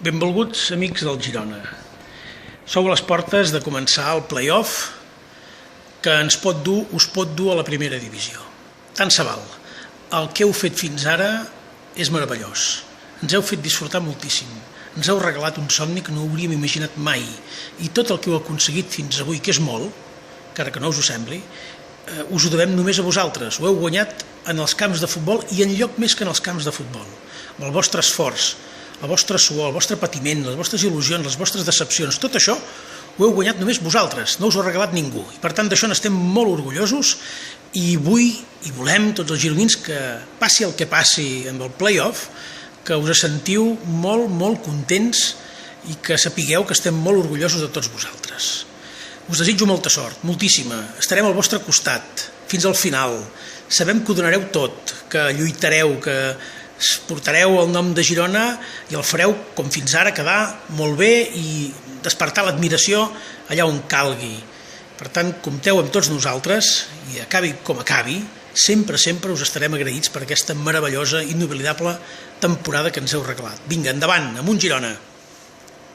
Benvolguts amics del Girona. Sou a les portes de començar el play-off que us pot dur a la primera divisió. Tant se val. El que heu fet fins ara és meravellós. Ens heu fet disfrutar moltíssim. Ens heu regalat un somni que no hauríem imaginat mai. I tot el que heu aconseguit fins avui, que és molt, encara que no us ho sembli, us ho devem només a vosaltres. Ho heu guanyat en els camps de futbol i en lloc més que en els camps de futbol. Amb el vostre esforç, la vostra suor, el vostre patiment, les vostres il·lusions, les vostres decepcions, tot això ho heu guanyat només vosaltres, no us ho ha regalat ningú. I per tant d'això n'estem molt orgullosos i vull i volem tots els gironins que passi el que passi amb el play-off, que us sentiu molt, molt contents i que sapigueu que estem molt orgullosos de tots vosaltres. Us desitjo molta sort, moltíssima. Estarem al vostre costat fins al final. Sabem que ho donareu tot, que lluitareu, que portareu el nom de Girona i el fareu, com fins ara, quedar molt bé i despertar l'admiració allà on calgui. Per tant, compteu amb tots nosaltres i acabi com acabi, sempre us estarem agraïts per aquesta meravellosa i inoblidable temporada que ens heu regalat. Vinga, endavant, amunt Girona!